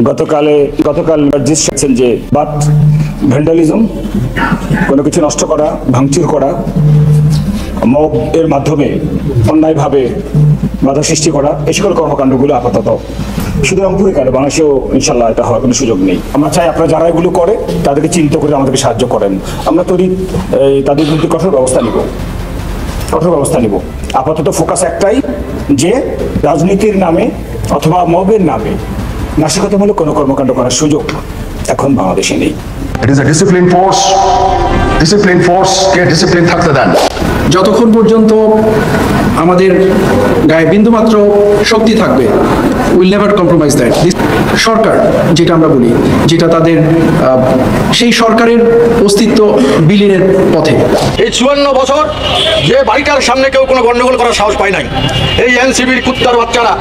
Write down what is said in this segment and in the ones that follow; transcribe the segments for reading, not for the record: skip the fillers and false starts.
গতকাল রেজিস্ট্রেশন যে but vandalism, কোনো কিছু নষ্ট করা, ভাঙচুর করা, মব এর মাধ্যমে অন্যায়ভাবে বাধা সৃষ্টি করা, এই সকল কর্মকাণ্ডগুলো আপাতত শুধু রংপুরে কেন, বাংলাদেশেও ইনশাল্লাহ এটা হওয়ার কোনো সুযোগ নেই। আমরা চাই আপনারা যারা এগুলো করে তাদেরকে চিহ্নিত করে আমাদেরকে সাহায্য করেন। আমরা তাদের বিরুদ্ধে কঠোর ব্যবস্থা নিব। আপাতত ফোকাস একটাই, যে রাজনীতির নামে অথবা মবের নামে নাশকতামূলক কোনো কর্মকাণ্ড করার সুযোগ এখন বাংলাদেশে নেই। It is a disciplined force K discipline থাকতে দেন। যতক্ষণ পর্যন্ত আমাদের গায়ে বিন্দুমাত্র শক্তি থাকবে, উইল নেভার কম্প্রোমাইজ দ্যাট। সরকার যেটা আমরা বলি, যেটা তাদের সেই সরকারের অস্তিত্ব বিলীনের পথে। এই 54 বছর যে বাড়িটার সামনে কেউ কোনো গন্ডগোল করার সাহস পায় নাই, এই এনসিবির কুত্তার বাচ্চারা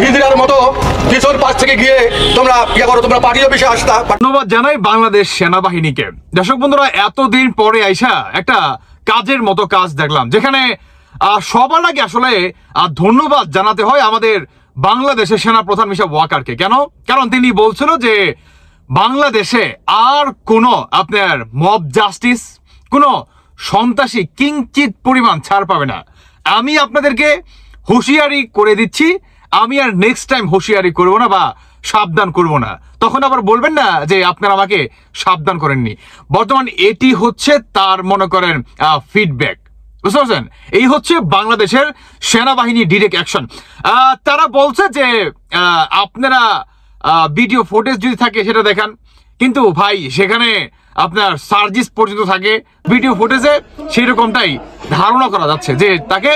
হিজড়ার মতো কিশোর পাশ থেকে গিয়ে তোমরা পার্টি অফিসে আসতা। ধন্যবাদ জানাই বাংলাদেশ সেনাবাহিনীকে। দর্শক বন্ধুরা, এতদিন পরে আইসা একটা কাজের মতো কাজ দেখলাম, যেখানে সবার আগে আসলে ধন্যবাদ জানাতে হয় আমাদের বাংলাদেশের সেনা প্রধান মিশা ওয়াকারকে। কেন? কারণ তিনি বলছিল যে বাংলাদেশে আর কোনো আপনার মব জাস্টিস, কোনো সন্ত্রাসী কিঞ্চিত পরিমাণ ছাড় পাবে না। আমি আপনাদেরকে হুঁশিয়ারি করে দিচ্ছি, আমি আর নেক্সট টাইম হুঁশিয়ারি করবো না বা সাবধান করব না। তখন আবার বলবেন না যে আপনারা আমাকে সাবধান করেননি। বর্তমান এটি হচ্ছে তার মনে করেন ফিডব্যাক, বুঝতে পারছেন? এই হচ্ছে বাংলাদেশের সেনাবাহিনী ডিরেক্ট অ্যাকশন। তারা বলছে যে আপনারা ভিডিও ফুটেজ যদি থাকে সেটা দেখান, কিন্তু ভাই সেখানে আপনার সার্জিস পর্যন্ত থাকে ভিডিও ফুটেজে, সেরকমটাই ধারণা করা যাচ্ছে যে তাকে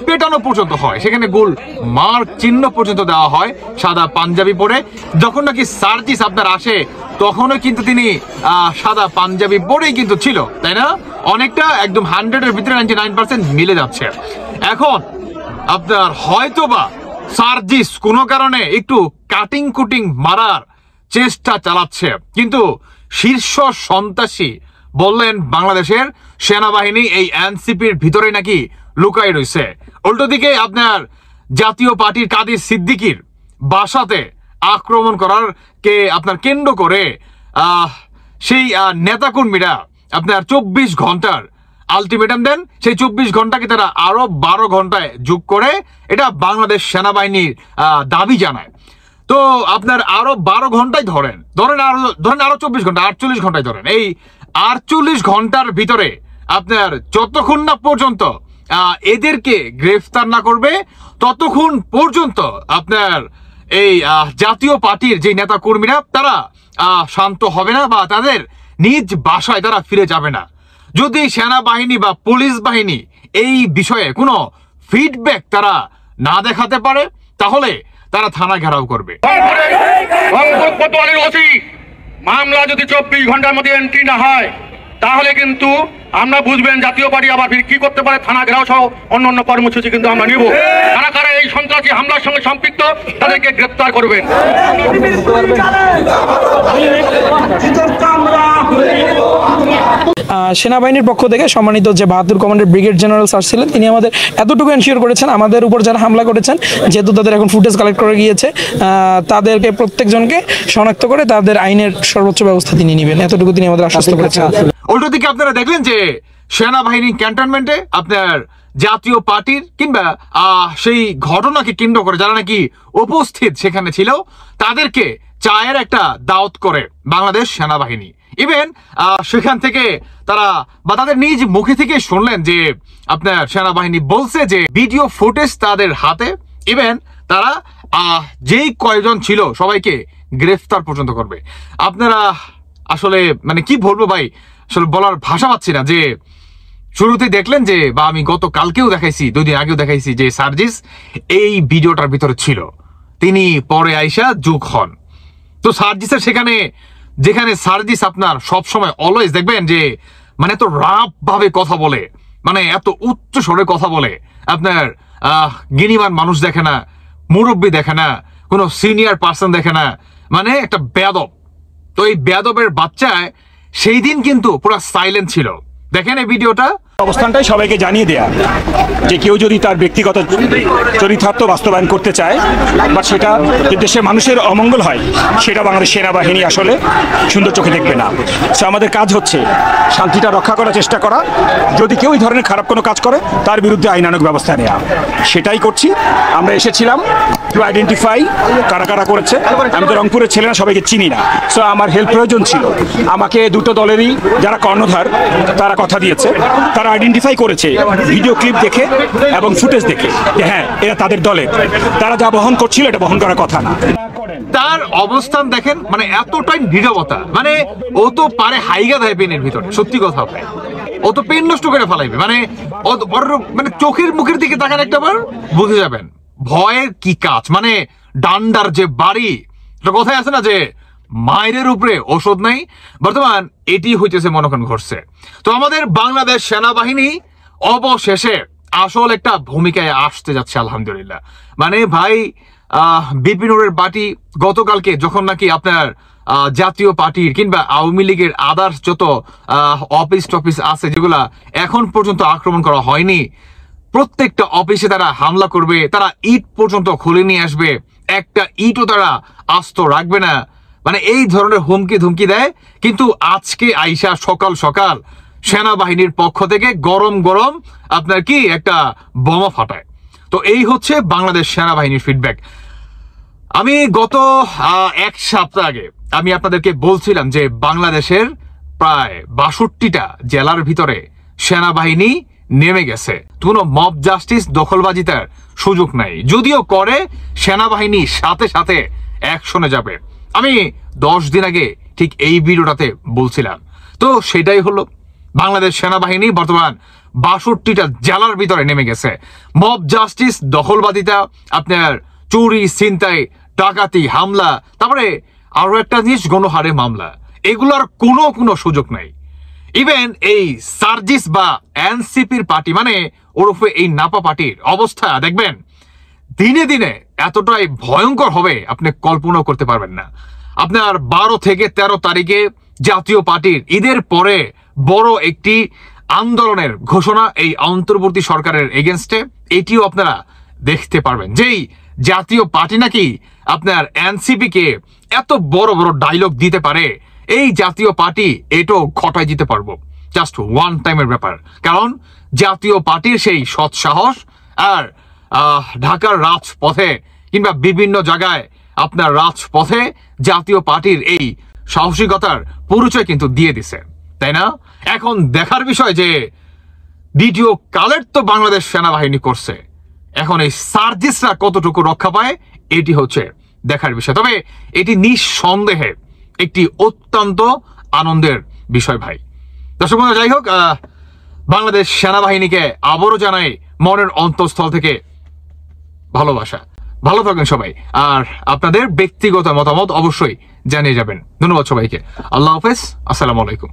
পেটানো পর্যন্ত হয়, সেখানে গোল মার্ক চিহ্ন পর্যন্ত দেওয়া হয় সাদা পাঞ্জাবি পরে। যখন নাকি সার্জিস আপনার আসে তখনও কিন্তু তিনি সাদা পাঞ্জাবি পরেই কিন্তু ছিল, তাই না? অনেকটা একদম 100-এর ভিতরে 99% মিলে যাচ্ছে। এখন আপনার হয়তোবা সার্জিস কোনো কারণে একটু কাটিং কুটিং মারার চেষ্টা চালাচ্ছে, কিন্তু শীর্ষ সন্ত্রাসী বললেন বাংলাদেশের সেনাবাহিনী এই এনসিপির ভিতরে নাকি লুকাই রয়েছে। উল্টো দিকে আপনার জাতীয় পার্টির কাদের সিদ্দিকীর বাসাতে আক্রমণ করার কে আপনার কেন্দ্র করে সেই নেতাকর্মীরা আপনার 24 ঘন্টার আলটিমেটাম দেন। সেই 24 ঘন্টাকে তারা আরো 12 ঘন্টায় যোগ করে এটা বাংলাদেশ সেনাবাহিনীর দাবি জানায়। তো আপনার আরো 12 ঘন্টায় ধরেন আরো 24 ঘন্টা, 48 ঘন্টায় ধরেন। এই 48 ঘন্টার ভিতরে আপনার যতক্ষণ না পর্যন্ত এদেরকে গ্রেফতার না করবে ততক্ষণ পর্যন্ত আপনার এই জাতীয় পার্টির যে নেতা কর্মীরা তারা শান্ত হবে না বা তাদের নিজ বাসায় তারা ফিরে যাবে না। যদি সেনাবাহিনী বা পুলিশ বাহিনী এই বিষয়ে কোনো ফিডব্যাক তারা না দেখাতে পারে তাহলে তারা থানা ঘেরাও করবে। মামলা যদি 24 ঘন্টার মধ্যে এন্ট্রি না হয় তাহলে কিন্তু আমরা বুঝবেন জাতীয় পার্টি আবার কি করতে পারে, থানা ঘেরাও সহ অন্য কর্মসূচি কিন্তু আমরা নিব। কারা এই সন্ত্রাসী হামলার সঙ্গে সম্পৃক্ত তাদেরকে গ্রেপ্তার করবেন। সেনাবাহিনীর পক্ষ থেকে সম্মানিত যে বাহাদুর কমান্ডার ব্রিগেড জেনারেল স্যার ছিলেন, তিনি আমাদের এতটুকু এনশিওর করেছেন আমাদের উপর যারা হামলা করেছেন, যেহেতু তাদের এখন ফুটেজ কালেক্ট করে গিয়েছে, তাদেরকে প্রত্যেকজনকে শনাক্ত করে তাদের আইনের সর্বোচ্চ ব্যবস্থা তিনি নেবেন, এতটুকু তিনি আমাদের আশ্বস্ত করেছেন। উল্টো দিকে আপনারা দেখলেন যে সেনাবাহিনী ক্যান্টনমেন্টে আপনার জাতীয় পার্টির কিংবা সেই ঘটনাকে কেন্দ্র করে যারা নাকি উপস্থিত সেখানে ছিল তাদেরকে চায়ের একটা দাওয়াত করে বাংলাদেশ সেনাবাহিনী। ইভেন সেখান থেকে তারা বা তাদের নিজ মুখে থেকে শুনলেন যে আপনার সেনাবাহিনী বলছে যে ভিডিও ফুটেজ তাদের হাতে, ইভেন তারা যেই কয়জন ছিল সবাইকে গ্রেফতার পর্যন্ত করবে। আপনারা আসলে মানে কি বলবো ভাই, আসলে বলার ভাষা পাচ্ছি না। যে শুরুতে দেখলেন যে বা আমি গত কালকেও দেখাইছি, 2 দিন আগেও দেখাইছি যে সার্জিস এই ভিডিওটার ভিতরে ছিল, তিনি পরে আইসা যোগ হন। তো সার্জিসের সেখানে যেখানে সার্জিস আপনার সবসময় অলওয়েজ দেখবেন যে মানে এত রাপ ভাবে কথা বলে, মানে এত উচ্চ স্বরে কথা বলে, আপনার গিনিমান মানুষ দেখে না, মুরব্বী দেখে না, কোনো সিনিয়র পার্সন দেখে না, মানে একটা বেয়াদব। তো এই বেয়াদবের বাচ্চায় সেই দিন কিন্তু পুরো সাইলেন্ট ছিল। দেখেন এই ভিডিওটা। অবস্থানটাই সবাইকে জানিয়ে দেয়া যে কেউ যদি তার ব্যক্তিগত চরিতার্থ বাস্তবায়ন করতে চায় বা সেটা দেশের মানুষের অমঙ্গল হয়, সেটা বাংলাদেশ সেনাবাহিনী আসলে সুন্দর চোখে দেখবে না। সো আমাদের কাজ হচ্ছে শান্তিটা রক্ষা করার চেষ্টা করা, যদি কেউ এই ধরনের খারাপ কোনো কাজ করে তার বিরুদ্ধে আইনানুগ ব্যবস্থা নেওয়া, সেটাই করছি। আমরা এসেছিলাম টু আইডেন্টিফাই কারা কারা করেছে। আমি তো রংপুরের ছেলে না, সবাইকে চিনি না। সো আমার হেল্প প্রয়োজন ছিল। আমাকে দুটো দলেরই যারা কর্ণধার তারা কথা দিয়েছে, তারা আইডেন্টিফাই করেছে ভিডিও ক্লিপ দেখে এবং ফুটেজ দেখে যে হ্যাঁ এরা তাদের দলের, তারা যা বহন করছিল এটা বহন করার কথা না। তার অবস্থান দেখেন, মানে এতটাই নীরবতা, মানে ও তো পারে হাইগা দেয় পেনের ভিতরে, সত্যি কথা ভাই, ও তো পেন নষ্ট করে ফেলাইবে, মানে মানে চোখের মুখের দিকে তাকান একটা বার বুঝে যাবেন ভয়ের কি কাজ। মানে ডান্ডার যে বাড়ি, কথায় আছে না যে মায়ের উপরে ওষুধ নাই, বর্তমান এটি হইতেছে মনোকন ঘটছে। তো আমাদের বাংলাদেশ সেনাবাহিনী অবশেষে আসল একটা ভূমিকায় আসতে যাচ্ছে আলহামদুলিল্লাহ। মানে ভাই বিপিনুরের পার্টি গতকালকে যখন নাকি আপনার জাতীয় পার্টির কিংবা আওয়ামী লীগের আদার্স যত অফিস টফিস আছে যেগুলা এখন পর্যন্ত আক্রমণ করা হয়নি, প্রত্যেকটা অফিসে তারা হামলা করবে, তারা ইট পর্যন্ত খুলে নিয়ে আসবে, একটা ইটও তারা আস্ত রাখবে না, মানে এই ধরনের হুমকি ধুমকি দেয়। কিন্তু আজকে আইসা সকাল সকাল সেনাবাহিনীর পক্ষ থেকে গরম গরম আপনার কি একটা বোমা ফাটায়। তো এই হচ্ছে বাংলাদেশ সেনাবাহিনীর ফিডব্যাক। আমি গত এক সপ্তাহ আগে আমি আপনাদেরকে বলছিলাম যে বাংলাদেশের প্রায় ৬২টা জেলার ভিতরে সেনাবাহিনী নেমে গেছে, কোনো মব জাস্টিস দখলবাজিতার সুযোগ নাই, যদিও করে সেনাবাহিনী সাথে সাথে অ্যাকশনে যাবে। আমি 10 দিন আগে ঠিক এই ভিডিওটাতে বলছিলাম। তো সেটাই হলো, বাংলাদেশ সেনাবাহিনী বর্তমান ৬২টা জেলার ভিতরে নেমে গেছে। মব জাস্টিস দখলবাদিতা, আপনার চুরি ছিনতাই ডাকাতি হামলা, তারপরে আরো একটা জিনিস গণহারে মামলা, এগুলোর কোনো সুযোগ নাই। ইভেন এই সার্জিস বা এনসিপির পার্টি মানে ওরফে এই নাপা পার্টির অবস্থা দেখবেন দিনে দিনে এতটাই ভয়ঙ্কর হবে আপনি কল্পনা করতে পারবেন না। আপনার 12 থেকে 13 তারিখে জাতীয় পার্টির ঈদের পরে বড় একটি আন্দোলনের ঘোষণা এই অন্তর্বর্তী সরকারের এগেনস্টে, এটিও আপনারা দেখতে পারবেন। যেই জাতীয় পার্টি নাকি আপনার এনসিপি কে এত বড় বড় ডায়লগ দিতে পারে, এই জাতীয় পার্টি এটাও ঘটায় দিতে পারবো, জাস্ট ওয়ান টাইমের ব্যাপার। কারণ জাতীয় পার্টির সেই সৎ সাহস আর ঢাকার রাজপথে কিংবা বিভিন্ন জায়গায় আপনার রাজপথে জাতীয় পার্টির এই সাহসিকতার পরিচয় কিন্তু দিয়ে দিছে, তাই না? এখন দেখার বিষয় যে দ্বিতীয় কালের তো বাংলাদেশ সেনাবাহিনী করছে, এখন এই সার্জিসরা কতটুকু রক্ষা পায় এটি হচ্ছে দেখার বিষয়। তবে এটি নিঃসন্দেহে একটি অত্যন্ত আনন্দের বিষয় ভাই। দর্শক বন্ধু, যাই হোক, বাংলাদেশ সেনাবাহিনীকে আবারও জানাই মনের অন্তঃস্থল থেকে ভালোবাসা। ভালো থাকবেন সবাই, আর আপনাদের ব্যক্তিগত মতামত অবশ্যই জানিয়ে যাবেন। ধন্যবাদ সবাইকে। আল্লাহ হাফেজ, আসসালামু আলাইকুম।